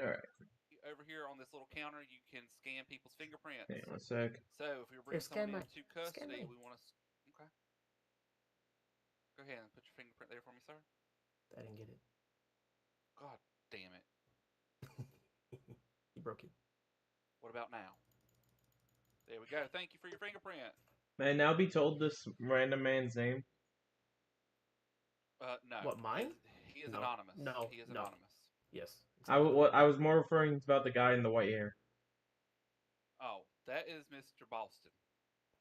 All right. Over here on this little counter, you can scan people's fingerprints. Hang on a sec. So if you're Here, bringing someone scan into custody, me. we want to. Okay. Go ahead and put your fingerprint there for me, sir. I didn't get it. God damn it. You broke it. What about now? There we go. Thank you for your fingerprint. May I now be told this random man's name? No. What, mine? He is No. anonymous. No. He is No. anonymous. Yes. I was more referring about the guy in the white hair. Oh, that is Mr. Boston.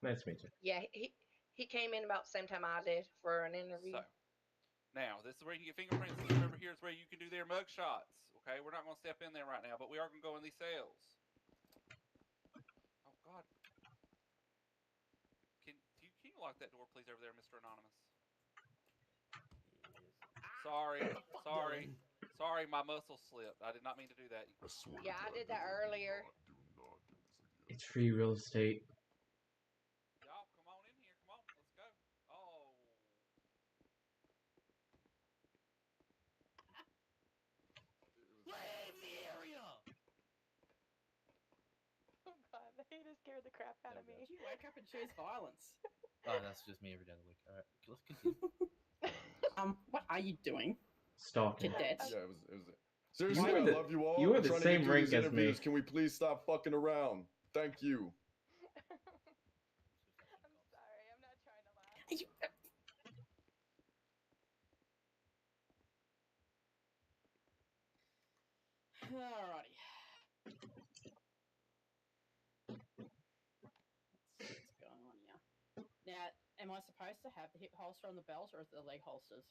Nice to meet you. Yeah, he came in about the same time I did for an interview. So, now, this is where you get fingerprints. This over here is where you can do their mug shots. Okay, we're not going to step in there right now, but we are going to go in these cells. Oh, God. Can you lock that door, please, over there, Mr. Anonymous? Sorry, my muscle slipped. I did not mean to do that. Yeah, I did that earlier. It's free real estate. Y'all, come on in here. Come on, let's go. Oh. Leave the area! Oh god, he just scared the crap out of me. Did you wake up and choose violence? Oh, that's just me every day of the week. Alright, let's continue. What are you doing, Stalking. cadet? Yeah, it was. Seriously, You I were the- love you all. you were We're the trying to same get through rank these as me. interviews. Can we please stop fucking around? Thank you. I'm sorry, I'm not trying to laugh. Are you... Alrighty. Let's see what's going on here. Now, am I supposed to have the hip holster on the belt, or is it the leg holsters?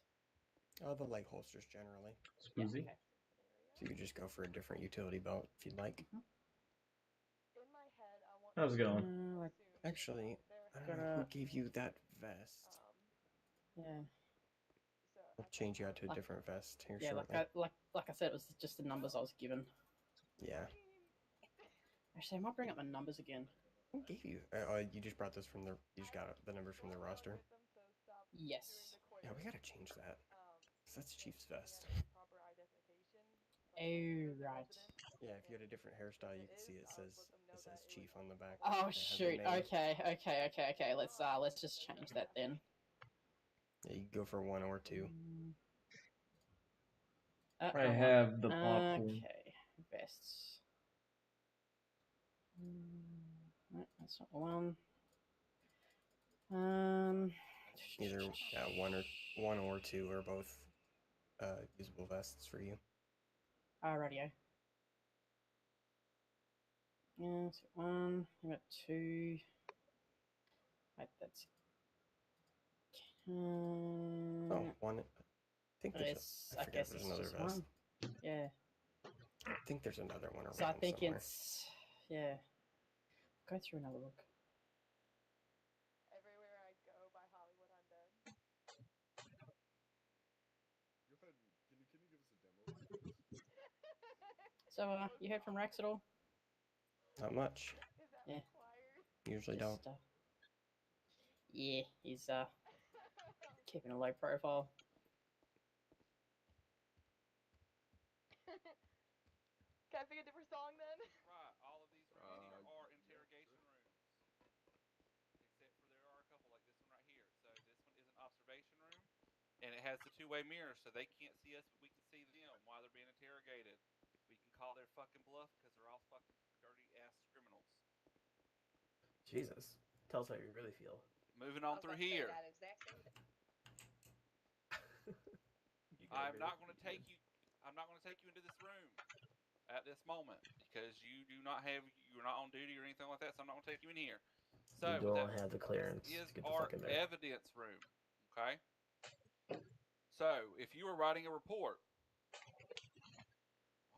Oh, the leg holsters generally. Yeah, Spoozy. okay. So you could just go for a different utility belt if you'd like. In my head, I want How's it going? Like, Actually, I don't know Gotta- who gave you that vest. yeah. so I'll change you out to a different vest here Yeah, shortly. like I said, it was just the numbers I was given. Yeah. Actually, I might bring up my numbers again. Who gave you? You just brought this from the. You just got the numbers from the roster. Yes. Yeah, we gotta change that. 'Cause that's Chief's vest. Oh, right. Yeah, if you had a different hairstyle, you can see it says Chief on the back. Oh It has the shoot. name. Okay. Let's just change that then. Yeah, you can go for 1 or 2. I have the popcorn. Okay, vests. No, that's not the one. Either 1 or 2 are both usable vests for you. Radio. Yeah, that's one. I got 2. Wait, that's. Oh, 1. I think there's. It's, I I forget guess there's it's another just vest. one. Yeah. I think there's another one around So I think somewhere. it's. Yeah. Go through another look. Everywhere I go by Hollywood, I'm dead. Go ahead. Can you give us a demo? So, you heard from Rex at all? Not much. Is that Yeah. required? Usually don't. Just, yeah, he's keeping a low profile. Can I pick a different song then? Right, all of these right here are interrogation rooms. Except for there are a couple like this one right here. So this one is an observation room. And it has the two-way mirror, so they can't see us, but we can see them while they're being interrogated. We can call their fucking bluff because they're all fucking dirty-ass criminals. Jesus. Tell us how you really feel. Moving on through here. That exact same thing. I'm not going to take you into this room at this moment because you're not on duty or anything like that, so I'm not going to take you in here. So You don't have the clearance is to get the our fuck in there. evidence room. Okay? So, if you were writing a report,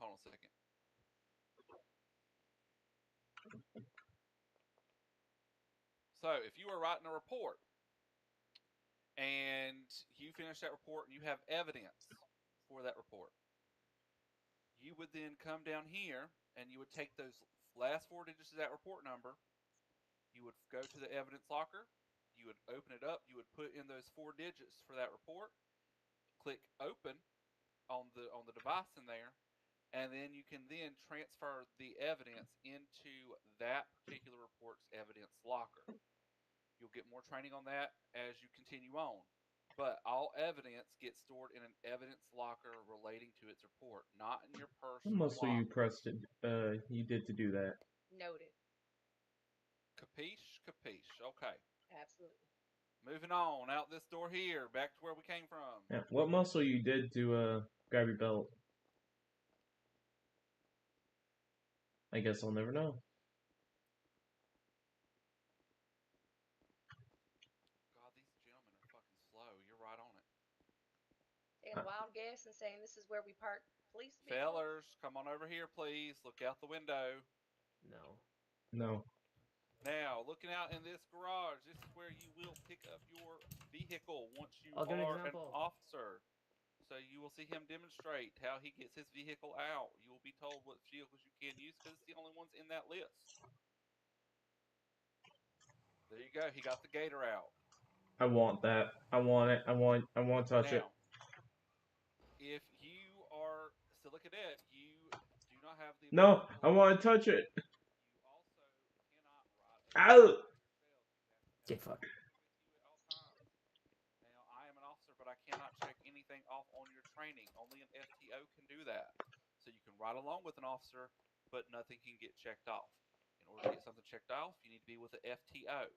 hold on a second. So, if you were writing a report and you finish that report and you have evidence for that report, you would then come down here and you would take those last 4 digits of that report number. You would go to the evidence locker. You would open it up. You would put in those 4 digits for that report. Click open on the device in there, and then you can then transfer the evidence into that particular report's evidence locker. You'll get more training on that as you continue on. But all evidence gets stored in an evidence locker relating to its report, not in your What personal muscle you locker. pressed it? You did to do that. Noted. Capiche? Capiche. Okay. Absolutely. Moving on out this door here, back to where we came from. Yeah. What muscle you did to grab your belt? I guess I'll never know. God, these gentlemen are fucking slow. You're right on it. Taking a wild guess and saying this is where we park police vehicles. Fellers, come on over here, please. Look out the window. No. No. Now, looking out in this garage, this is where you will pick up your vehicle once you I'll give an are an example. officer. So you will see him demonstrate how he gets his vehicle out. You will be told what vehicles you can use because it's the only ones in that list. There you go. He got the gator out. I want that. I want it. I want to touch it. Now, if you are still a cadet, you do not have the No, ability I want to touch it. You also cannot ride Ow! Get fucked. at all times. Now, I am an officer, but I cannot check anything off on your training. Only an FTO can do that. So you can ride along with an officer, but nothing can get checked off. In order to get something checked off, you need to be with an FTO.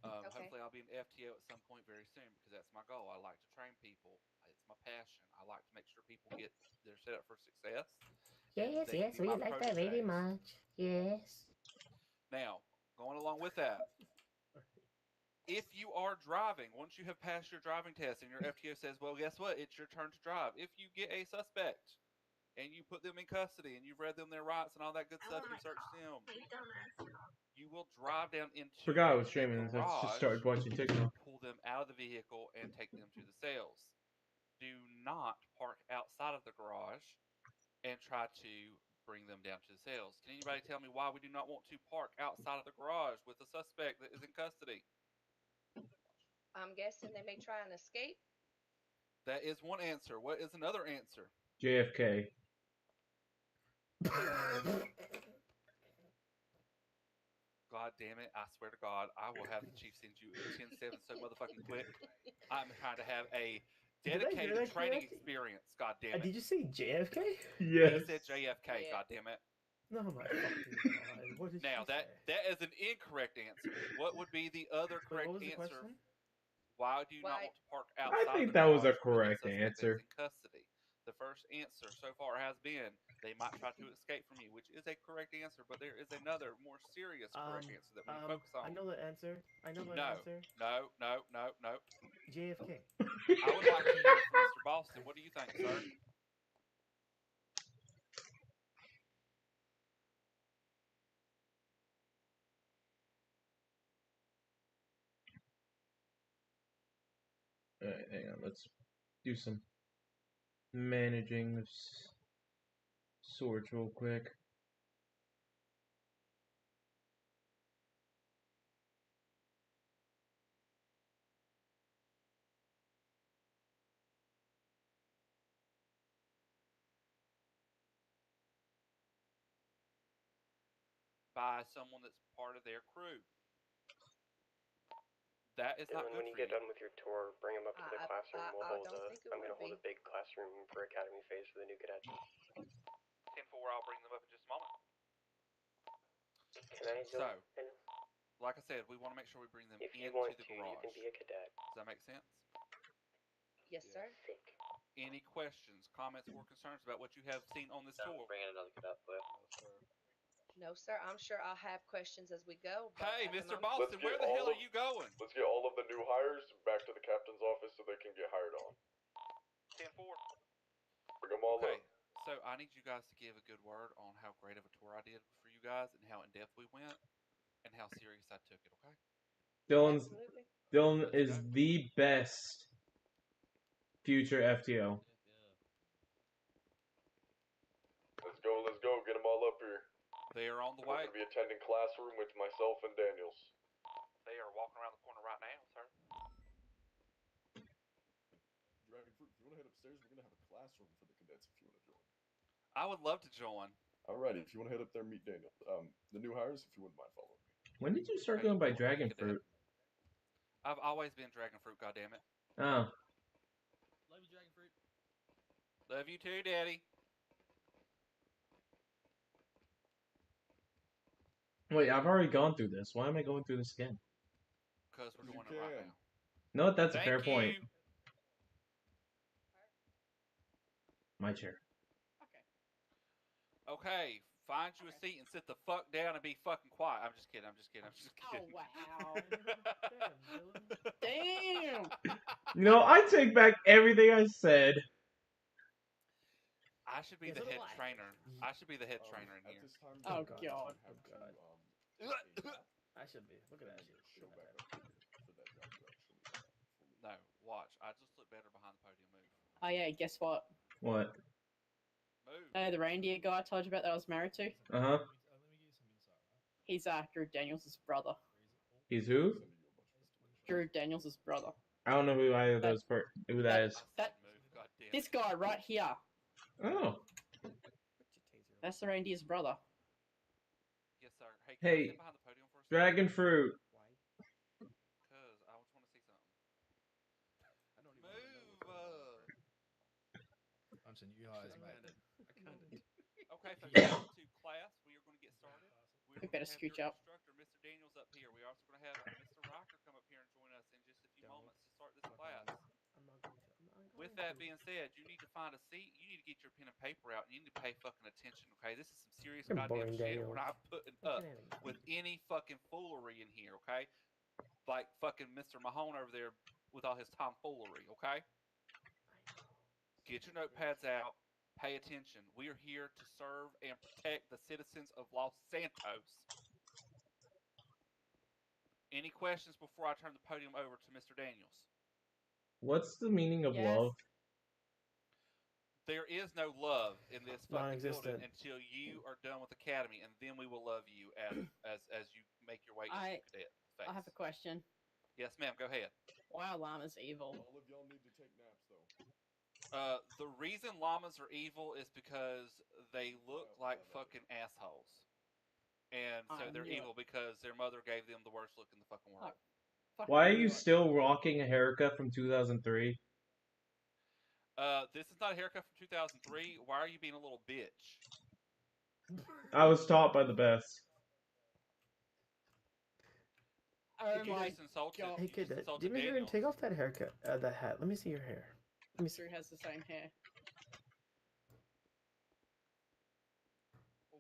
Okay. Hopefully, I'll be an FTO at some point very soon because that's my goal. I like to train people. It's my passion. I like to make sure people get they're set up for success. Yes, They yes, can be we my like that very proteges. much. Yes. Now, going along with that, if you are driving, once you have passed your driving test and your FTO says, well, guess what? It's your turn to drive. If you get a suspect and you put them in custody and you've read them their rights and all that good stuff, you search them, you will drive down into Forgot I was the streaming this. I just garage, started watching TikTok. pull them out of the vehicle, and take them to the cells. Do not park outside of the garage and try to bring them down to the cells. Can anybody tell me why we do not want to park outside of the garage with a suspect that is in custody? I'm guessing they may try and escape. That is one answer. What is another answer? JFK. God damn it. I swear to God, I will have the chief send you 10-7 so motherfucking quick. I'm trying to have a Did I hear dedicated that training correctly? experience. God damn it. Did you say JFK? Yes. He said JFK. Yeah. God damn it. No, my fucking god. What did Now, she say? that is an incorrect answer. What would be the other Wait, correct what was the answer? question? Why do you not Why- want to park outside think the that was a garage with correct suspect that's answer. in custody? The first answer so far has been they might try to escape from you, which is a correct answer, but there is another more serious correct answer that we need to focus on. I know the answer. I know the No, answer. no, no, no, no. JFK. I would like to hear from Mr. Boston. What do you think, sir? Alright, hang on. Let's do some managing of sorts real quick. By someone that's part of their crew. That is not Dylan, good when you for get you. done with your tour, bring them up to the classroom. I don't think it I'm would gonna hold be. a big classroom for academy phase for the new cadets. 10-4, I'll bring them up in just a moment. Can I So, join? like I said, we want to make sure we bring them If you into want the to, you garage. can be a cadet. Does that make sense? Yes, sir. Sick. Any questions, comments, or concerns about what you have seen on this tour? Bring in another cadet, please. No, sir. I'm sure I'll have questions as we go. But Hey, at the Mr. moment- Boston, Let's where get the hell all are of- you going? Let's get all of the new hires back to the captain's office so they can get hired on. 10-4. Bring them all Okay, up. so I need you guys to give a good word on how great of a tour I did for you guys and how in depth we went and how serious I took it, okay? Dylan Absolutely. is the best future FTO. Let's go, get them all up here. They are on the We're way. going to be attending classroom with myself and Daniels. They are walking around the corner right now, sir. Dragonfruit, if you want to head upstairs, we're going to have a classroom for the cadets if you want to join. I would love to join. Alrighty, if you want to head up there, meet Daniel. The new hires, if you wouldn't mind following me. When did you start How you going by doing, dragon cadet? fruit? I've always been dragon fruit. Goddammit. Oh, Love you, dragon fruit. Love you too, Daddy. wait, I've already gone through this. Why am I going through this again? Because we're You doing it right can. now. No, that's a Thank fair you. point. My chair. Okay, find you a seat and sit the fuck down and be fucking quiet. I'm just kidding. I'm just kidding. I'm just Oh kidding. wow! Damn! You know, I take back everything I said. I should be Yeah, the so do head I. trainer. I should be the head trainer in At here. this time, Oh, you guys God. have to, God. take a nap I should be. Look at that and shit. go Look at back that. up here for that job to actually fully. No, watch. I just look better behind the podium. Move. Oh yeah, guess what? What? Move. The reindeer guy I told you about that I was married to. Uh huh. Let me give you some insight, right? He's Drew Daniels' brother. He's who? Sending you a bunch of Drew Daniels' brother. I don't know who either of those who that is. I said That- move. God damn This it. guy right here. Oh, Put your taser That's the reindeer's brother. Yes, sir. Hey, can I Hey, sit behind the podium for a second? dragon fruit. Why? Because I just want to see something. I don't Move. I'm some new hires, mate. Okay, folks, welcome to class. We are going to get started. We're We going better to have scooch your up. instructor, Mr. Daniels, up here. We're also going to have Mr. Rocker come up here and join us in just a few Don't. moments to start this class. I'm not going to. I'm not going With to. that being said, you need to find a seat. You need to get your pen and paper out. And you need to pay fucking attention, okay? This is some serious You're goddamn boring, shit. Daniel. We're not putting What up shenanigans? with any fucking foolery in here, okay? Like fucking Mr. Mahone over there with all his tomfoolery, okay? Get your notepads out. Pay attention. We are here to serve and protect the citizens of Los Santos. Any questions before I turn the podium over to Mr. Daniels? What's the meaning of Yes. love? There is no love in this fucking building Non-existent. until you are done with academy, and then we will love you as you make your way into cadet phase. I have a question. Yes, ma'am. Go ahead. Why are llamas evil? All of y'all need to take naps, though. The reason llamas are evil is because they look like fucking assholes, and so I they're knew it. evil because their mother gave them the worst look in the fucking world. Fucking Why are knew you it. still rocking a haircut from 2003? This is not a haircut from 2003. Why are you being a little bitch? I was taught by the best. Oh You my just insulted. God. Hey You kid, just do insulted me a favor and Daniels. take off that haircut, that hat. Let me see your hair. Let me see. Drew has the same hair.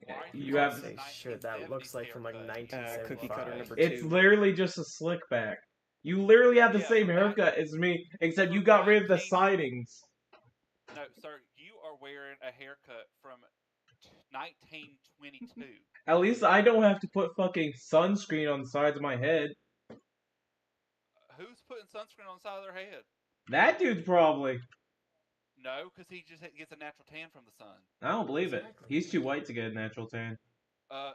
Why are You wearing have- a Say shit, that 1970s looks like from like haircut? 1975. Cookie cutter number It's 2. literally just a slick back. You literally have the Yeah, same from haircut as me, except from you got rid of the 19 sidings. No, sir, you are wearing a haircut from 1922. At least I don't have to put fucking sunscreen on the sides of my head. Who's putting sunscreen on the side of their head? That dude's probably. No, because he just gets a natural tan from the sun. I don't believe it. Exactly. He's too white to get a natural tan.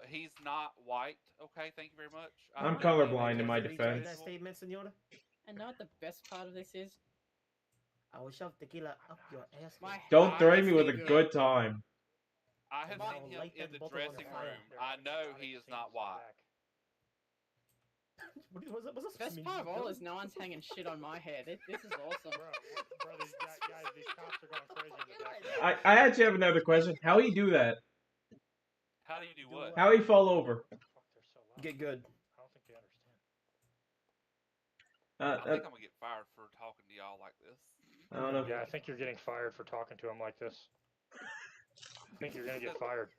He's not white. Okay, thank you very much. I'm I colorblind in am my a Did you defense. read that statement, senora? And know what the best part of this is? I will shove tequila up your ass. My Don't I threaten have me with a seen him. good time. I have I'll seen him light in that the bottle on dressing fire. room. I know he is not white. Was that The best part of all is no one's hanging shit on my head. This is awesome. Bro, these guys, these cops are going crazy in the background. I actually have another question. How he do that? How do you do what? How he fall over? Fuck, they're so loud. Get good. I don't think they understand. I think I'm gonna get fired for talking to y'all like this. I don't know. Yeah, I think you're getting fired for talking to him like this. I think you're gonna get fired.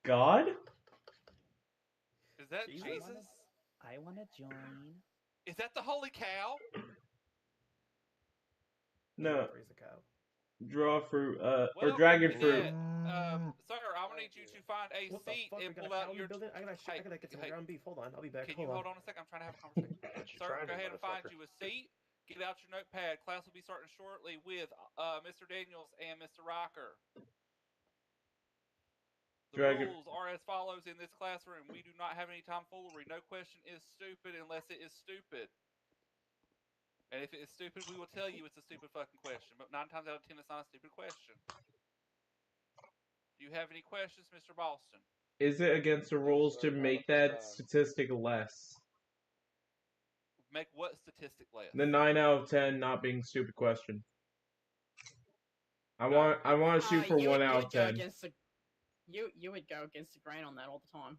God? Is that Jesus. Jesus? I want to join. Is that the holy cow? No. Raise the cow. Draw fruit, or Well, dragon cadet, fruit. Sir, I'm gonna need you to find a What the seat fuck? and We got a pull cow out in your. the building? I gotta Hey, get some hey, ground beef. Hold on, I'll be back. Can you hold on a second? I'm trying to have a conversation. Don't you Sir, try go me, ahead and find motherfucker. you a seat. Get out your notepad. Class will be starting shortly with Mr. Daniels and Mr. Rocker. The Dragon- rules are as follows in this classroom. We do not have any tomfoolery. No question is stupid unless it is stupid. And if it is stupid, we will tell you it's a stupid fucking question. But 9 times out of 10, it's not a stupid question. Do you have any questions, Mr. Boston? Is it against the rules to sir, not make at this that time. statistic less? Make what statistic less? The 9 out of 10 not being stupid question. I No, want to shoot for you 1 would out of go 10. against the you would go against the grain on that all the time.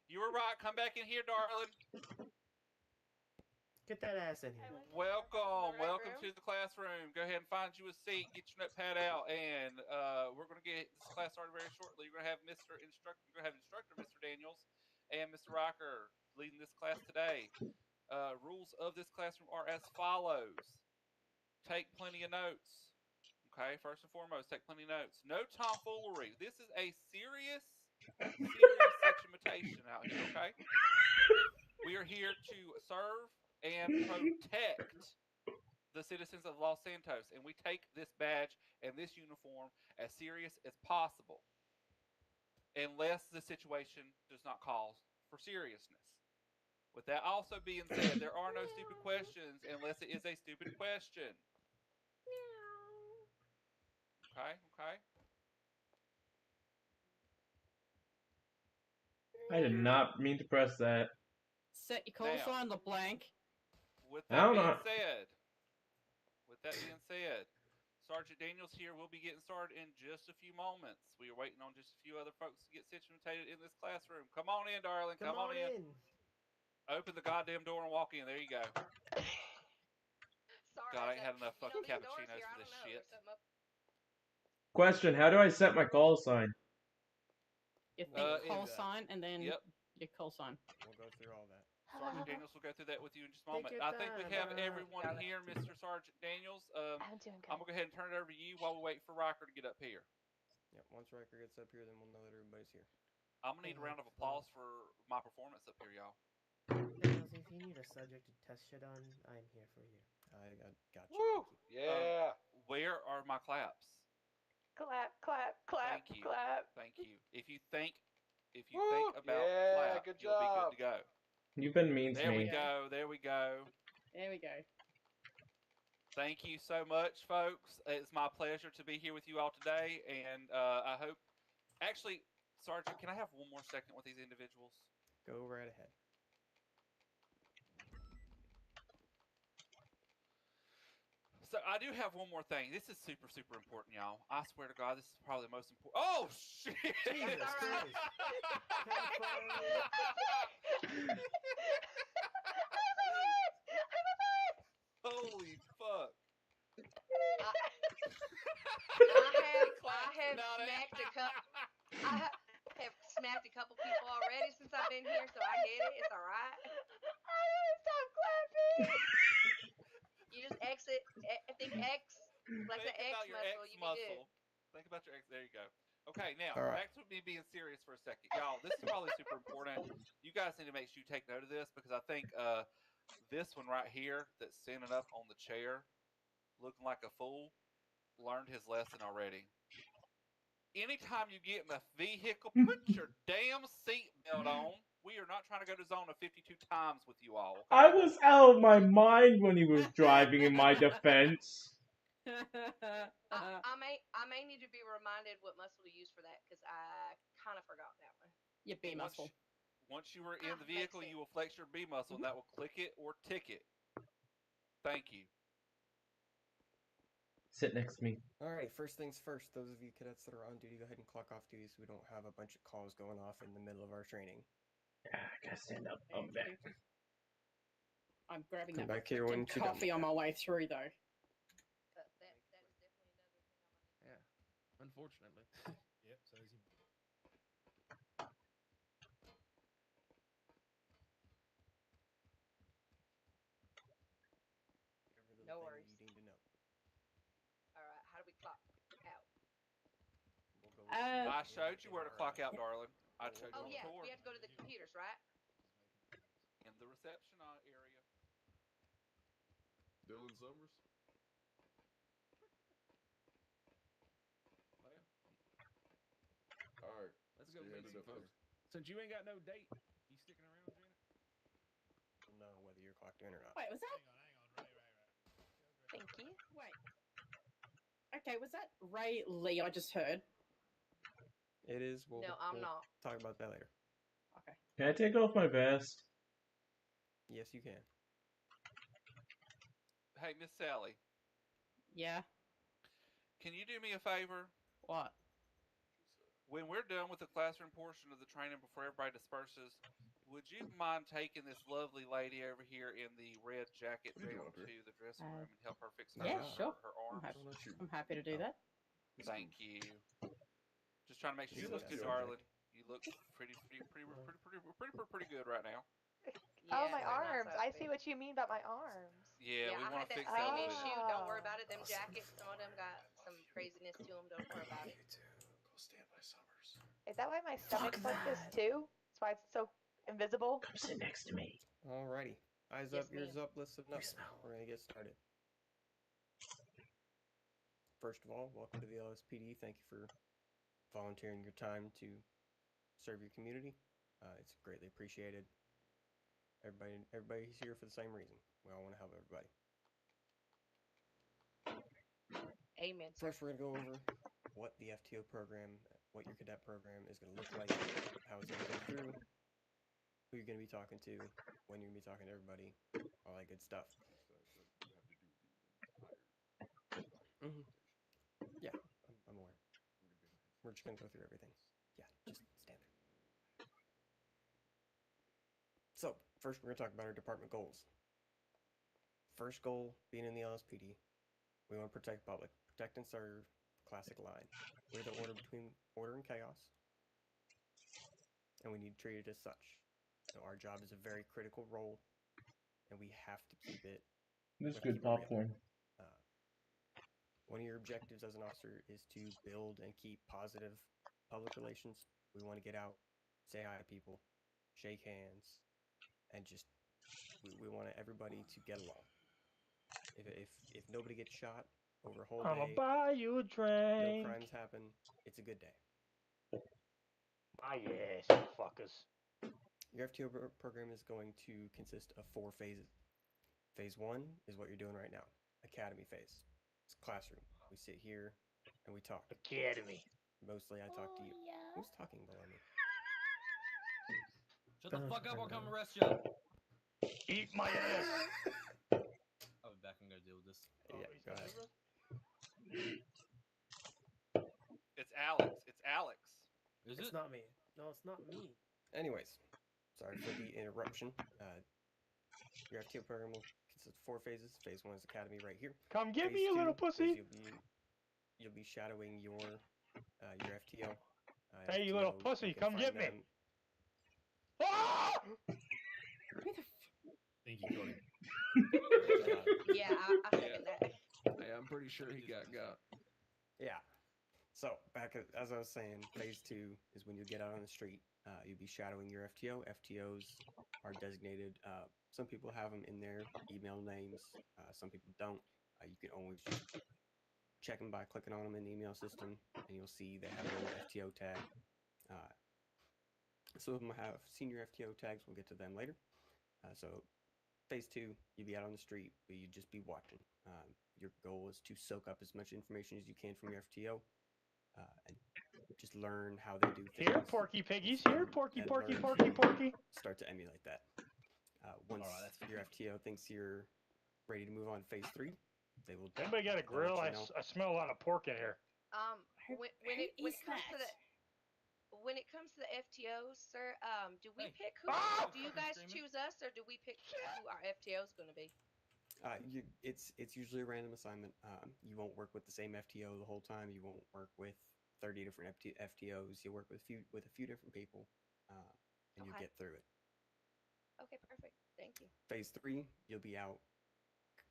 You were right. Come back in here, darling. Get that ass in here. Welcome, Right welcome room? to the classroom. Go ahead and find you a seat, get your notepad out, and we're going to get this class started very shortly. You're going to have instructor Mr. Daniels and Mr. Rocker leading this class today. Rules of this classroom are as follows. Take plenty of notes. Okay, first and foremost, take plenty of notes. No tomfoolery. This is a serious situation out here, okay? We are here to serve and protect the citizens of Los Santos, and we take this badge and this uniform as serious as possible, unless the situation does not call for seriousness. With that also being said, there are no stupid questions unless it is a stupid question. Okay, okay. I did not mean to press that. Set your call Now. sign the blank. With I that don't being know. said, Sergeant Daniels here will be getting started in just a few moments. We are waiting on just a few other folks to get situated in this classroom. Come on in, darling. Come on in. Open the goddamn door and walk in. There you go. Sorry, God, I ain't had enough you know fucking these doors cappuccinos here, for I this don't know, shit. there's something up- Question, how do I set my call sign? You think call in- sign and then Yep. your call sign. We'll go through all that. Sergeant Daniels will go through that with you in just a Take moment. your I think we have time. everyone here, Mr. Sergeant Daniels. I'm doing I'm good. going to go ahead and turn it over to you while we wait for Rocker to get up here. Yep, once Riker gets up here, then we'll know that everybody's here. I'm going to need a round of applause for my performance up here, y'all. Daniels, if you need a subject to test shit on, I'm here for you. I got you. Woo! Yeah. Where are my claps? Clap, clap, clap, Thank you. clap. Thank you. If you think Woo! about Yeah, clap, good you'll be job. good to go. You've been mean to There we me. go. There we go. There we go. Thank you so much, folks. It's my pleasure to be here with you all today, and I hope. Actually, Sergeant, can I have one more second with these individuals? Go right ahead. So I do have one more thing. This is super, super important, y'all. I swear to God, this is probably the most important. Oh shit! Jesus Christ. Holy fuck! I have smacked a couple people already since I've been here, so I get it. It's all right. I gotta stop clapping. You just exit. I think X, like the Think X about your muscle. X You be good. muscle. Think about your X. There you go. Okay, now All right. back to me being serious for a second, y'all. This is probably super important. You guys need to make sure you take note of this because I think this one right here that's standing up on the chair, looking like a fool, learned his lesson already. Anytime you get in a vehicle, put your damn seatbelt on. We are not trying to go to zone of 52 times with you all. Okay? I was out of my mind when he was driving in my defense. I may need to be reminded what muscle to use for that because I kind of forgot that one. Your B muscle. Once you are in the vehicle, Makes you will flex your B muscle, and that will click it or tick it. Thank you. Sit next to me. Alright, first things first, those of you cadets that are on duty, go ahead and clock off duty so we don't have a bunch of calls going off in the middle of our training. I gotta stand up. I'm back. I'm grabbing Come that back here when freaking you're done coffee with on that. my way through, though. That is definitely another thing I'm gonna Yeah, unfortunately. Yep, so is he. Whatever No thing worries. you need to know. All right, how do we clock out? We'll go I showed you where to clock out, darling. I showed you Oh on yeah, the tour. we have to go to the computers, right? In the reception area. Dylan Summers. All right. Let's go Stay meet headed some up there. folks. Since you ain't got no date, you sticking around, Janet? We'll know whether you're clocked in or not. Wait, was that? Thank you. Wait. Okay, was that Ray Lee I just heard? It is. We'll, No, I'm we'll not. talk about that later. Okay. Can I take off my vest? Yes, you can. Hey, Miss Sally, Yeah. can you do me a favor? What? When we're done with the classroom portion of the training before everybody disperses, would you mind taking this lovely lady over here in the red jacket What are you down doing up here? to the dressing room and help her fix her, Yeah, Yeah. sure. her I'm arms? happy, Why don't you? I'm happy to do that. Thank you. Just trying to make sure Is you it look a good, subject? darling. You look pretty good right now. Oh, Yeah, my very nice arms. I see outfit. what you mean by my arms. Yeah, we I want had to that fix same that a little issue. bit. Don't worry about it. Them Awesome. jackets, some of them got some craziness to them. Don't worry about it. You too. Go stand by Summers. Is that why my stomach's Fuck like this that. too? That's why it's so invisible? Come sit next to me. Alrighty. Eyes Yes, up, ears ma'am. up, listen up. smell. We're gonna get started. First of all, welcome to the LSPD. Thank you for volunteering your time to serve your community. It's greatly appreciated. Everybody's here for the same reason. We all want to help everybody. Amen, sir. First, we're going to go over what the FTO program, what your cadet program is going to look like, how it's going to go through, who you're going to be talking to, when you're going to be talking to everybody, all that good stuff. So you have to do the entire Mm-hmm. Yeah, I'm aware. We're just going to go through everything. Yeah, just stand there. So, first we're going to talk about our department goals. First goal, being in the LSPD, we want to protect public. Protect and serve, classic line. We're the order between order and chaos, and we need to treat it as such. So our job is a very critical role, and we have to keep it. This is Let's keep good it real. popcorn. One of your objectives as an officer is to build and keep positive public relations. We want to get out, say hi to people, shake hands, and just we want everybody to get along. If nobody gets shot over a whole I'ma day, buy you a no drink. crimes happen, it's a good day. My ass, you fuckers. Your FTO program is going to consist of 4 phases. Phase 1 is what you're doing right now, academy phase. It's classroom. We sit here and we talk. Academy. Mostly I talk to you. Who's talking below me? Shut the fuck up, I'll come arrest you. Eat my ass. I'll be back, I'm gonna deal with this. Yeah, go ahead. It's Alex. It's Alex. Is It's it? not me. No, it's not me. Anyways, sorry for the interruption. Your FTO program will consist of 4 phases. Phase 1 is academy right here. Come get Phase me, you 2 little is pussy. you'll be shadowing your FTO. Hey, you little FTO, pussy, you can come find get me. them. Ah! Thank you, Cody. Yeah, I second that. Yeah, I'm pretty sure he got. Yeah. So, back as I was saying, phase 2 is when you get out on the street. You'll be shadowing your FTO. FTOs are designated. Some people have them in their email names. Some people don't. You can always just check them by clicking on them in the email system, and you'll see they have a little FTO tag. Some of them have senior FTO tags. We'll get to them later. So, phase 2, you'll be out on the street, but you just be watching. Your goal is to soak up as much information as you can from your FTO. And just learn how they do things. Here, Porky Piggies. Here, Porky, Porky, Porky, Porky. Start to emulate that. Once your FTO thinks you're ready to move on to phase 3, they will. Anybody got a they'll let grill? you I know. smell a lot of pork in here. When it comes to the FTOs, sir, do we pick who? Ah! Do you guys choose us, or do we pick who our FTO is going to be? It's usually a random assignment. You won't work with the same FTO the whole time. You won't work with 30 different FTOs. You'll work with a few different people, and you'll get through it. Okay, perfect. Thank you. Phase 3, you'll be out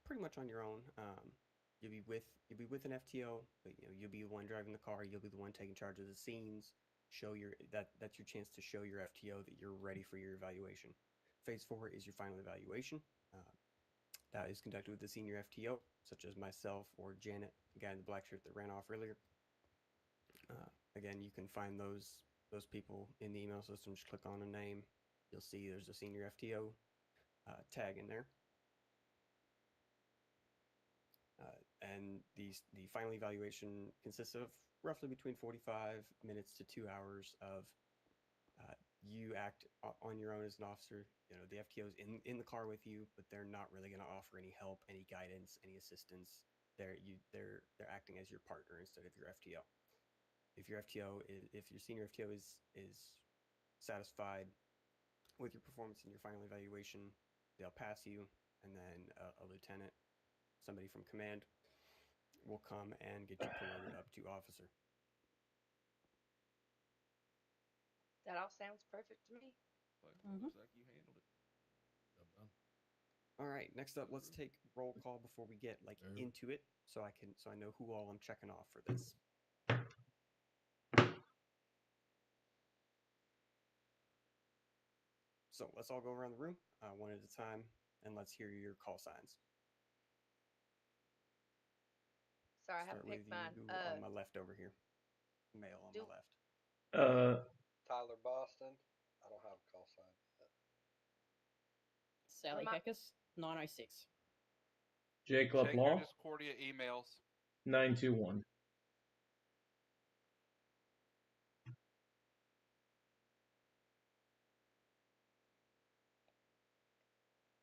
pretty much on your own. You'll be with an FTO, but you'll be the one driving the car. You'll be the one taking charge of the scenes. That's your chance to show your FTO that you're ready for your evaluation. Phase 4 is your final evaluation. That is conducted with the senior FTO, such as myself or Janet, the guy in the black shirt that ran off earlier. Again, you can find those people in the email system. Just click on a name. You'll see there's a senior FTO tag in there. And the final evaluation consists of roughly between 45 minutes to 2 hours of you act on your own as an officer. You know, the FTO's in the car with you, but they're not really going to offer any help, any guidance, any assistance. They're acting as your partner instead of your FTO. If your senior FTO is satisfied with your performance in your final evaluation, they'll pass you, and then a lieutenant, somebody from command, will come and get you promoted up to officer. That all sounds perfect to me. Looks like you handled it. Well done. All right, next up, let's take roll call before we get into it, so I know who all I'm checking off for this. So let's all go around the room one at a time, and let's hear your call signs. Sorry, I haven't picked mine. On my left over here. Male on my left. Tyler Boston. I don't have a call sign yet. Sally Heckus, 906. Jake Check your LaPlaw, Discordia emails. 921.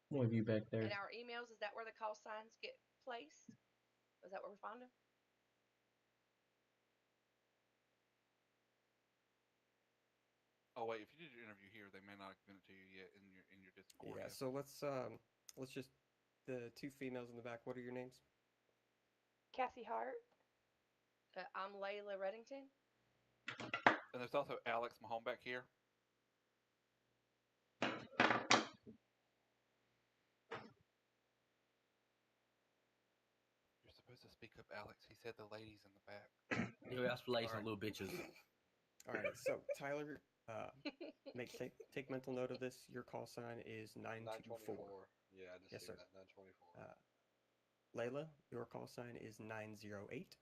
One of you back there. In our emails, is that where the call signs get placed? Is that where we find them? Oh wait, if you did your interview here, they may not have given it to you yet in your Discord. Yeah. So let's just the two females in the back. What are your names? Cassie Hart. I'm Layla Reddington. And there's also Alex Mahone back here. You're supposed to speak up, Alex. He said the ladies in the back. You ask for ladies and little bitches. All right. So Tyler, take mental note of this. Your call sign is 924. Yeah, I just yes, see sir. that 924. Layla, your call sign is 908.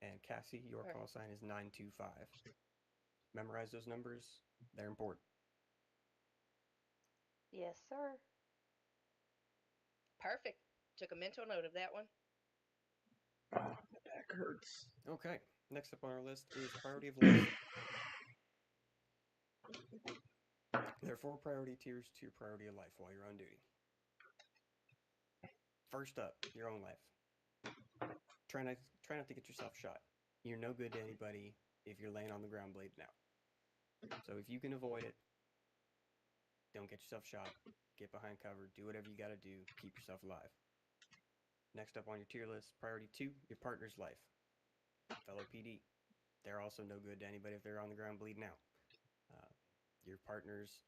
And Cassie, your call sign is 925. Memorize those numbers. They're important. Yes, sir. Perfect. Took a mental note of that one. Oh, my back hurts. Okay. Next up on our list is priority of life. There are 4 priority tiers to your priority of life while you're on duty. First up, your own life. Try not to get yourself shot. You're no good to anybody if you're laying on the ground bleeding out. So if you can avoid it, don't get yourself shot. Get behind cover. Do whatever you got to do. Keep yourself alive. Next up on your tier list, priority 2, your partner's life. Fellow PD. They're also no good to anybody if they're on the ground bleeding out. Your partners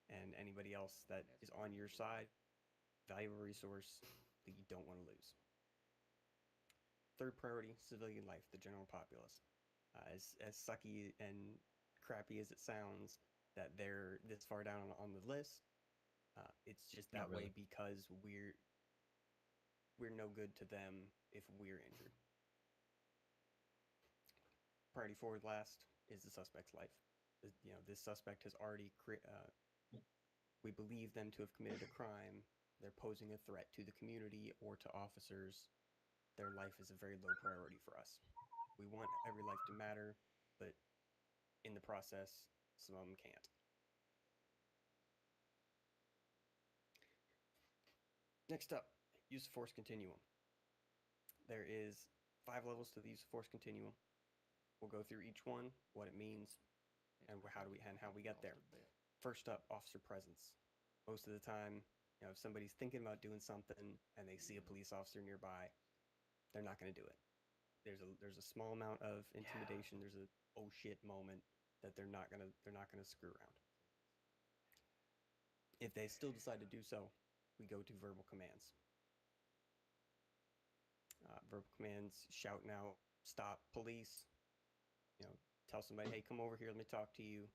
and anybody else that is on your side, valuable resource that you don't want to lose. Third priority, civilian life, the general populace. As sucky and crappy as it sounds that they're this far down on the list, it's just that way because we're no good to them if we're injured. Priority 4 last is the suspect's life. You know, this suspect has already we believe them to have committed a crime. They're posing a threat to the community or to officers. Their life is a very low priority for us. We want every life to matter, but in the process, some of them can't. Next up, use of force continuum. There is 5 levels to the use of force continuum. We'll go through each one, what it means, and how we get there. First up, officer presence. Most of the time, you know, if somebody's thinking about doing something and they see a police officer nearby, they're not going to do it. There's a small amount of intimidation. There's a oh shit moment that they're not gonna screw around. If they still decide to do so, we go to verbal commands. Verbal commands, shouting out, stop, police. You know, tell somebody, hey, come over here, let me talk to you,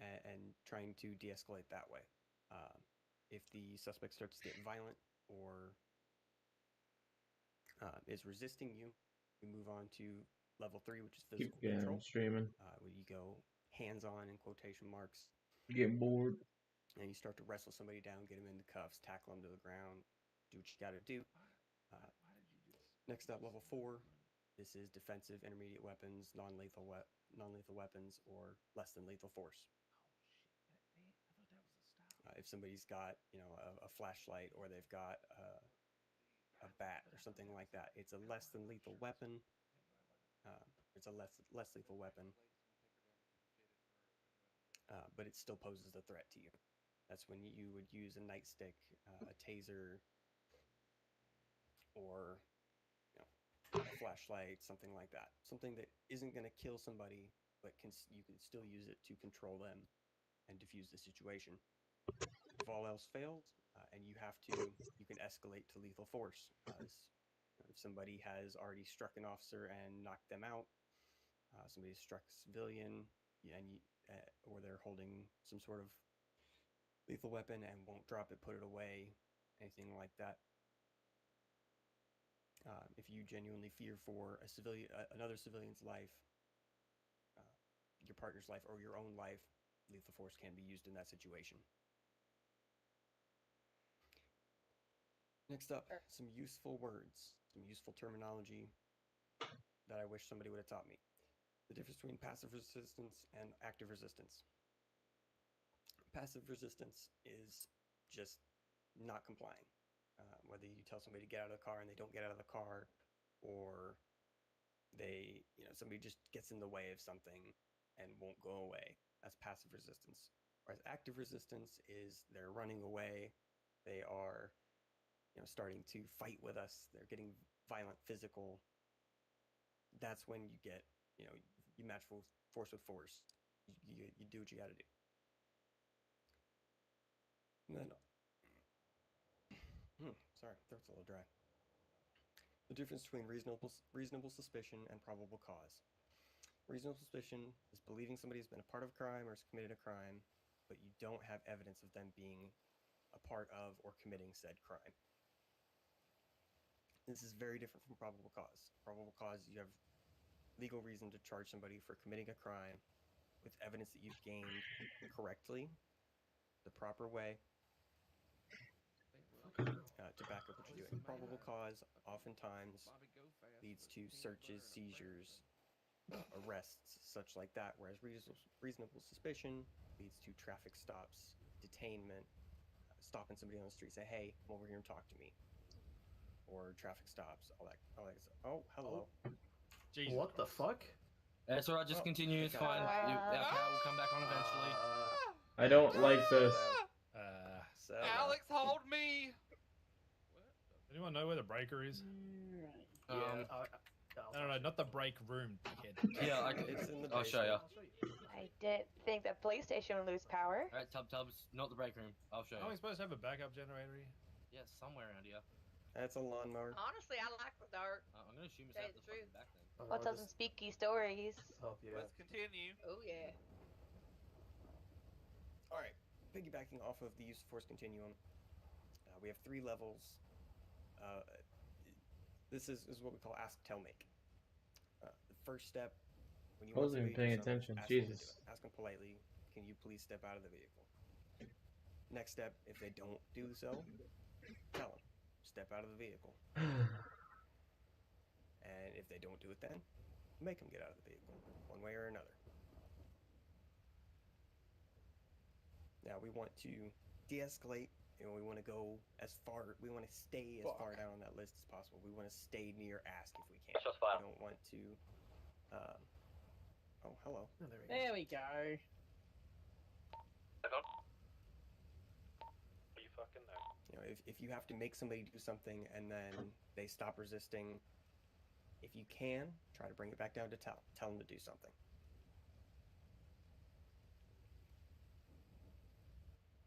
and trying to de-escalate that way. If the suspect starts to get violent or is resisting you, we move on to level 3, which is physical control. Streaming. Where you go hands-on in quotation marks. You get bored. And you start to wrestle somebody down, get them into cuffs, tackle them to the ground, do what you got to do. Next up, level 4 This is defensive, intermediate weapons, non-lethal weapons, or less than lethal force. If somebody's got, a flashlight, or they've got a bat or something like that, it's a less than lethal weapon. It's a less lethal weapon, but it still poses a threat to you. That's when you would use a nightstick, a taser, or a flashlight, something like that. Something that isn't going to kill somebody, but you can still use it to control them and diffuse the situation. If all else fails, and you can escalate to lethal force. If somebody has already struck an officer and knocked them out, somebody struck a civilian, or they're holding some sort of lethal weapon and won't drop it, put it away, anything like that. If you genuinely fear for another civilian's life, your partner's life, or your own life, lethal force can be used in that situation. Next up, some useful words, some useful terminology that I wish somebody would have taught me. The difference between passive resistance and active resistance. Passive resistance is just not complying. Whether you tell somebody to get out of the car and they don't get out of the car, or somebody just gets in the way of something and won't go away. That's passive resistance. Whereas active resistance is they're running away, they are starting to fight with us, they're getting violent, physical. That's when you get, you match force with force. You do what you got to do. And then, sorry, throat's a little dry. The difference between reasonable suspicion and probable cause. Reasonable suspicion is believing somebody has been a part of a crime or has committed a crime, but you don't have evidence of them being a part of or committing said crime. This is very different from probable cause. Probable cause, you have legal reason to charge somebody for committing a crime with evidence that you've gained correctly, the proper way, to back up what you're doing. Probable cause oftentimes leads to searches, seizures, arrests, such like that, whereas reasonable suspicion leads to traffic stops, detainment, stopping somebody on the street, say, hey, come over here and talk to me, or traffic stops, all that stuff. Oh, hello. Jesus what Christ. The fuck? That's alright, just continue, it's fine. Our power will come back on eventually. I don't like this. Alex, hold me! Anyone know where the breaker is? Yeah, I don't know, not the break room, dickhead. Yeah, It's in the I'll show you. I didn't think that PlayStation would lose power. Alright, Tubs, not the break room. I'll show you. Are we supposed to have a backup generator here? Yeah, somewhere around here. That's a lawnmower. Honestly, I like the dark. I'm gonna assume it's Tell out you the the fucking back then. We'll tell some spooky stories. Oh, yeah. Let's continue. Oh yeah. Alright, piggybacking off of the use of force continuum, we have 3 levels. This is what we call ask, tell, make. The first step, when you wasn't even paying attention. Jesus. Ask them politely, can you please step out of the vehicle? Next step, if they don't do so, tell them, step out of the vehicle. And if they don't do it then, make them get out of the vehicle, one way or another. Now we want to de-escalate, and we want to go we want to stay as far down on that list as possible. We want to stay near ask if we can. We don't want to, oh, hello. Oh, there we go. Are you fucking there? If you have to make somebody do something and then they stop resisting, if you can, try to bring it back down to tell them to do something.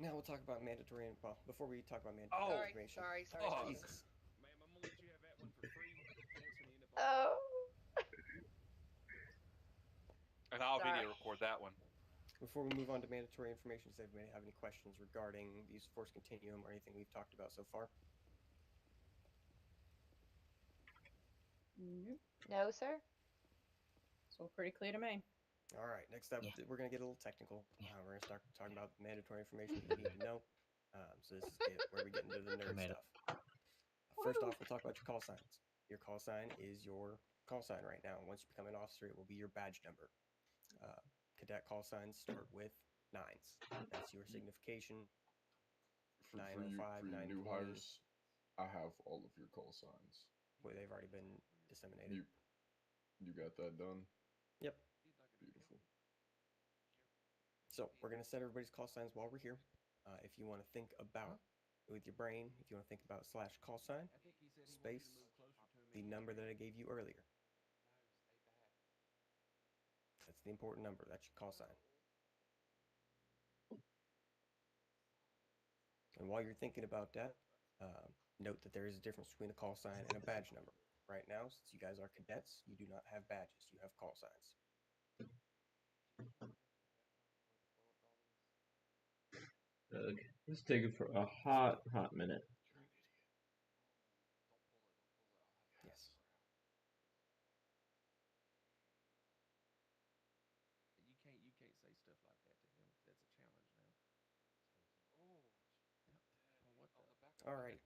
Now we'll talk about mandatory, well, before we talk about mandatory information. Sorry. Jesus. Ma'am, I'm gonna let you have that one for free. Oh. And I'll Sorry. video record that one. Before we move on to mandatory information, does anybody have any questions regarding the use of force continuum or anything we've talked about so far? No, sir. It's all pretty clear to me. All right, next up, we're going to get a little technical. We're going to start talking about mandatory information you need to know. So this is where we get into the nerd stuff. First off, we'll talk about your call signs. Your call sign is your call sign right now. Once you become an officer, it will be your badge number. Cadet call signs start with 9s. That's your signification. For you 905, new 920. hires, I have all of your call signs. Well, they've already been disseminated. You got that done? Yep. Beautiful. So we're gonna set everybody's call signs while we're here. If you want to think about with your brain, if you want to think about / call sign, space, the number that I gave you earlier. That's the important number. That's your call sign. And while you're thinking about that, note that there is a difference between a call sign and a badge number. Right now, since you guys are cadets, you do not have badges. You have call signs. Okay, this is taking for a hot minute. Yes. You can't say stuff like that to him. That's a challenge now. What the? Alrighty.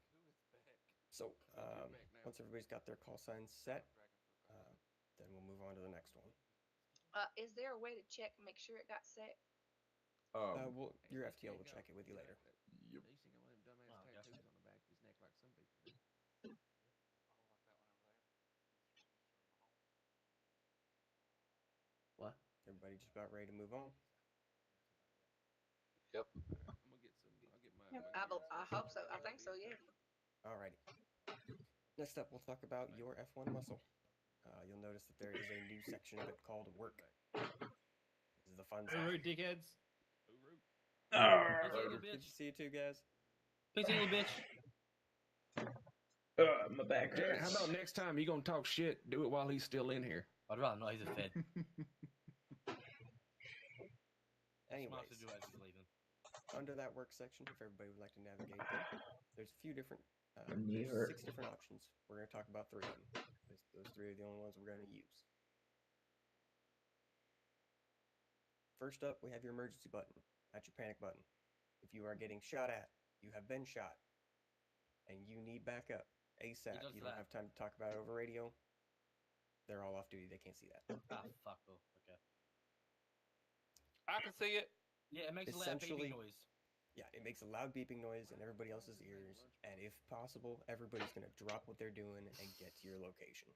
So once everybody's got their call signs set, then we'll move on to the next one. Is there a way to check, make sure it got set? Well, your FTL will check it with you later. Yep. He's got one of them dumbass tattoos on the back of his neck like some people do. What? Everybody just about ready to move on? Yep. I'm gonna get some. I'll get my. I hope so. I think so, yeah. Alrighty. Next up, we'll talk about your F1 muscle. You'll notice that there is a new section of it called work. This is the fun Hooroo, section. dickheads. Good to see you too, guys. Peace, little bitch. My back hurts. How about next time you gonna talk shit? Do it while he's still in here. I'd rather not. He's a fed. Anyways, Smart to do as he's leaving. under that work section, if everybody would like to navigate there, there's a few different, knee hurt. 6 different options. We're going to talk about 3 of them. Those 3 are the only ones we're going to use. First up, we have your emergency button. That's your panic button. If you are getting shot at, you have been shot, and you need backup ASAP, you don't have time to talk about it over radio, they're all off duty. They can't see that. Ah, fuck off. Okay. I can see it. Yeah, it makes a loud beeping noise. Yeah, it makes a loud beeping noise in everybody else's ears, and if possible, everybody's going to drop what they're doing and get to your location.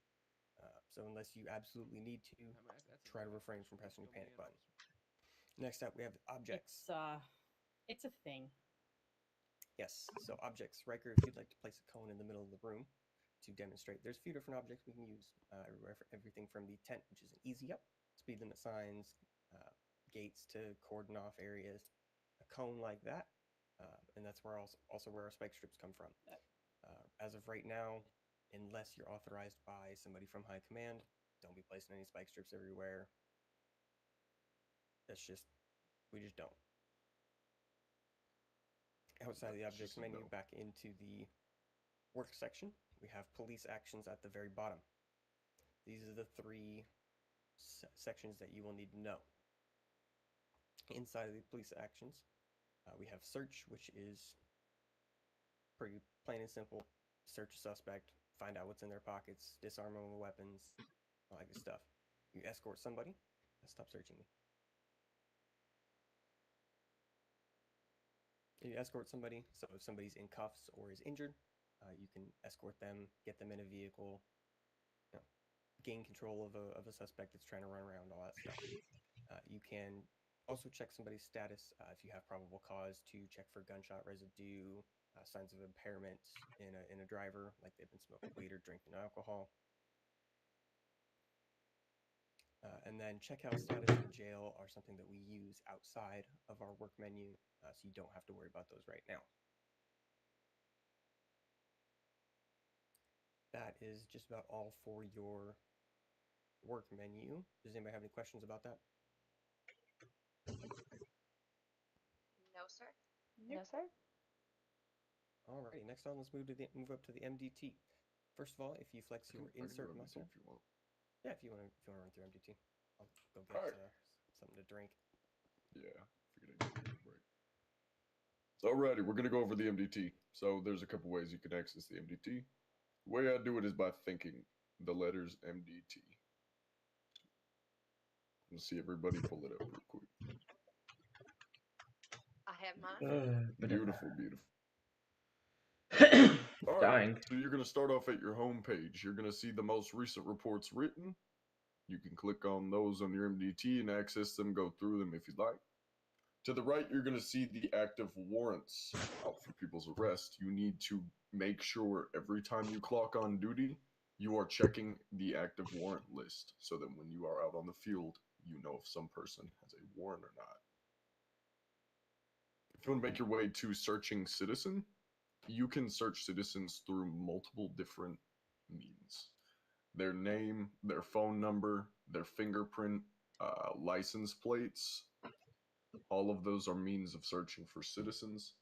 So unless you absolutely need to, try to refrain from pressing the panic button. Next up, we have objects. It's a thing. Yes, so objects. Riker, if you'd like to place a cone in the middle of the room to demonstrate, there's a few different objects we can use. Everything from the tent, which is an easy up, speed limit signs, gates to cordon off areas, a cone like that, and that's where also where our spike strips come from. As of right now, unless you're authorized by somebody from high command, don't be placing any spike strips everywhere. We just don't. Outside of the objects menu, back into the work section, we have police actions at the very bottom. These are the 3 sections that you will need to know. Inside of the police actions, we have search, which is pretty plain and simple. Search a suspect, find out what's in their pockets, disarm them with weapons, all that good stuff. You escort somebody. Stop searching me. You escort somebody, so if somebody's in cuffs or is injured, you can escort them, get them in a vehicle, gain control of a suspect that's trying to run around, all that stuff. You can also check somebody's status if you have probable cause to check for gunshot residue, signs of impairment in a driver, like they've been smoking weed or drinking alcohol. And then checkout status in jail are something that we use outside of our work menu, so you don't have to worry about those right now. That is just about all for your work menu. Does anybody have any questions about that? No, sir. No, sir. Alrighty, next on, let's move up to the MDT. First of all, if you flex your insert muscle, if you want. Yeah, if you want to run through MDT, I'll go get something to drink. Yeah, figured I'd take a break. So, alrighty, we're gonna go over the MDT. So there's a couple ways you can access the MDT. The way I do it is by thinking. the letters MDT. Let's see everybody pull it up real quick. I have mine. Beautiful, beautiful. All right, Dying. so you're going to start off at your home page. You're going to see the most recent reports written. You can click on those on your MDT and access them, go through them if you'd like. To the right, you're going to see the active warrants out for people's arrest. You need to make sure every time you clock on duty, you are checking the active warrant list so that when you are out on the field, you know if some person has a warrant or not. If you want to make your way to searching citizen, you can search citizens through multiple different means. Their name, their phone number, their fingerprint, license plates, all of those are means of searching for citizens.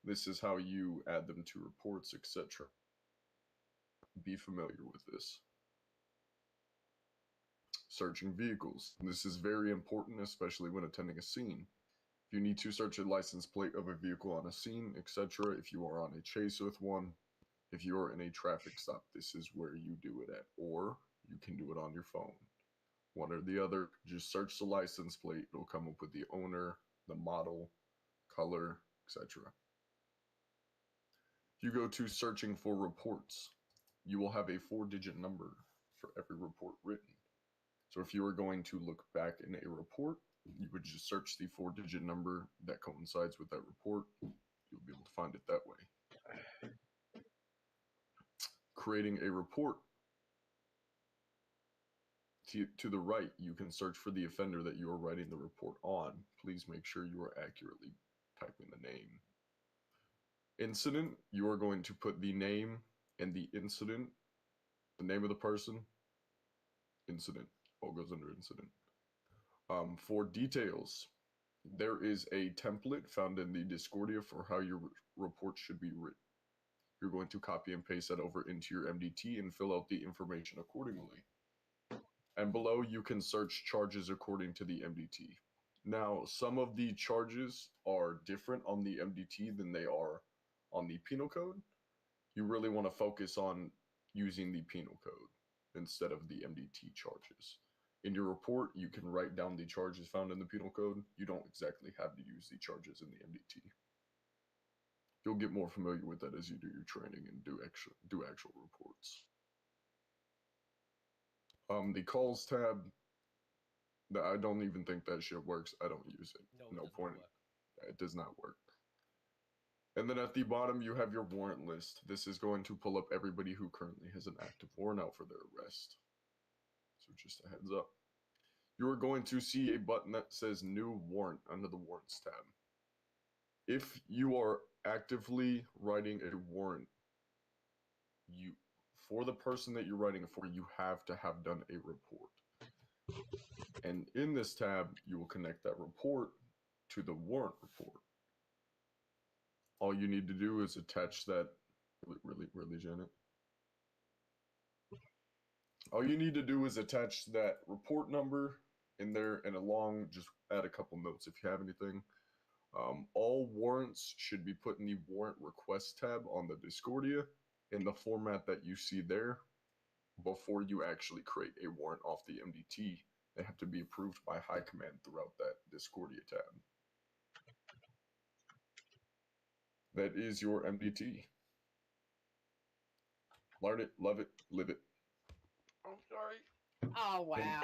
This is how you add them to reports, etc. Be familiar with this. Searching vehicles. This is very important, especially when attending a scene. If you need to search a license plate of a vehicle on a scene, etc., if you are on a chase with one, if you are in a traffic stop, this is where you do it at. Or you can do it on your phone. One or the other, just search the license plate. It'll come up with the owner, the model, color, etc. If you go to searching for reports, you will have a 4-digit number for every report written. So if you are going to look back in a report, you would just search the 4-digit number that coincides with that report. You'll be able to find it that way. Creating a report. To the right, you can search for the offender that you are writing the report on. Please make sure you are accurately typing the name. Incident, you are going to put the name and the incident, the name of the person, incident, all goes under incident. For details, there is a template found in the Discordia for how your report should be written. You're going to copy and paste that over into your MDT and fill out the information accordingly. And below, you can search charges according to the MDT. Now, some of the charges are different on the MDT than they are on the penal code. You really want to focus on using the penal code instead of the MDT charges. In your report, you can write down the charges found in the penal code. You don't exactly have to use the charges in the MDT. You'll get more familiar with that as you do your training and do actual reports. The calls tab, I don't even think that shit works. I don't use it. No point. It does not work. And then at the bottom, you have your warrant list. This is going to pull up everybody who currently has an active warrant out for their arrest. So just a heads up. You are going to see a button that says New Warrant under the Warrants tab. If you are actively writing a warrant, for the person that you're writing it for, you have to have done a report. And in this tab, you will connect that report to the warrant report. All you need to do is attach that. Really, Janet? All you need to do is attach that report number in there and along, just add a couple notes if you have anything. All warrants should be put in the warrant request tab on the Discordia in the format that you see there. Before you actually create a warrant off the MDT, they have to be approved by high command throughout that Discordia tab. That is your MDT. Learn it, love it, live it. I'm sorry. Oh wow.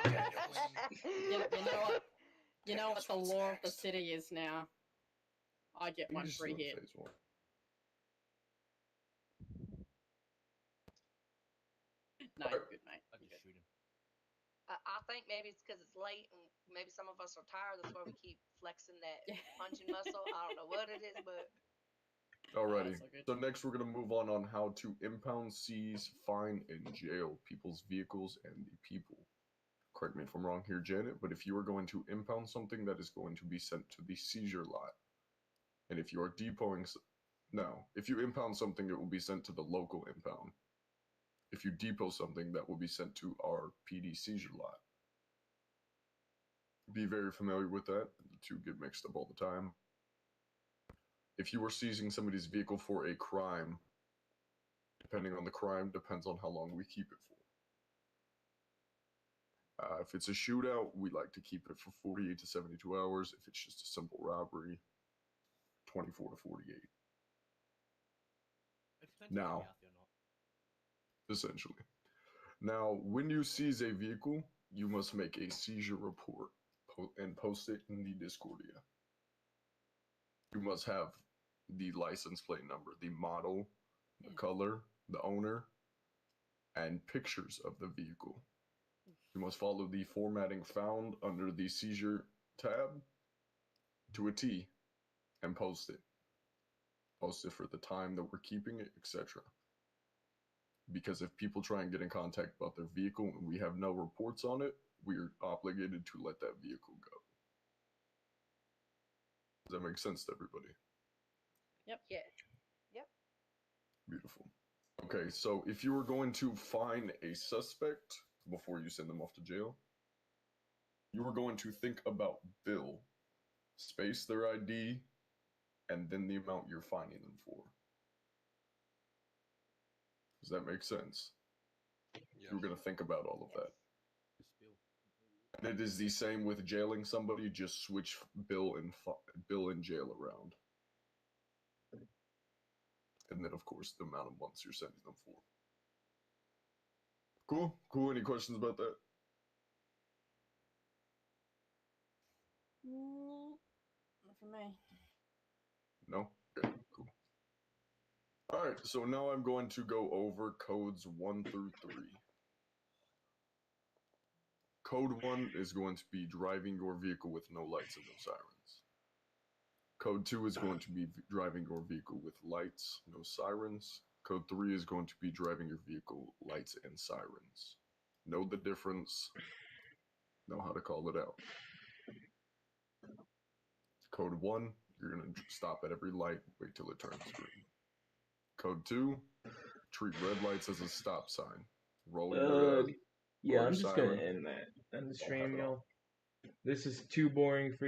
You know what the law of the city is now. I get one free hit. No, you're good, mate. I can shoot him. I think maybe it's because it's late and maybe some of us are tired. That's why we keep flexing that punching muscle. I don't know what it is, but. Alrighty. So next we're going to move on how to impound, seize, fine, and jail people's vehicles and the people. Correct me if I'm wrong here, Janet, but if you are going to impound something, that is going to be sent to the seizure lot. And if you are depoting, if you impound something, it will be sent to the local impound. If you depot something, that will be sent to our PD seizure lot. Be very familiar with that. The two get mixed up all the time. If you are seizing somebody's vehicle for a crime, depending on the crime, depends on how long we keep it for. If it's a shootout, we like to keep it for 48 to 72 hours. If it's just a simple robbery, 24 to 48. It depends if Now, you're healthy or not. essentially. Now, when you seize a vehicle, you must make a seizure report and post it in the Discordia. You must have the license plate number, the model, the color, the owner, and pictures of the vehicle. You must follow the formatting found under the seizure tab to a T and post it. Post it for the time that we're keeping it, etc. Because if people try and get in contact about their vehicle and we have no reports on it, we're obligated to let that vehicle go. Does that make sense to everybody? Yep. Yeah. Yep. Beautiful. Okay, so if you were going to find a suspect before you send them off to jail, you were going to think about bill, space their ID, and then the amount you're finding them for. Does that make sense? Yes. You're going to think about all of that. Just spill. And it is the same with jailing somebody, just switch bill and jail around. And then, of course, the amount of months you're sending them for. Cool? Cool. Any questions about that? Not for me. No? Okay, cool. Alright, so now I'm going to go over codes 1 through 3. Code 1 is going to be driving your vehicle with no lights and no sirens. Code 2 is going to be driving your vehicle with lights, no sirens. Code 3 is going to be driving your vehicle, lights and sirens. Know the difference. Know how to call it out. Code 1, you're going to stop at every light, wait till it turns green. Code 2, treat red lights as a stop sign. Roll your Yeah, roll I'm your just gonna siren. end the Don't have stream, it on. y'all. This is too boring for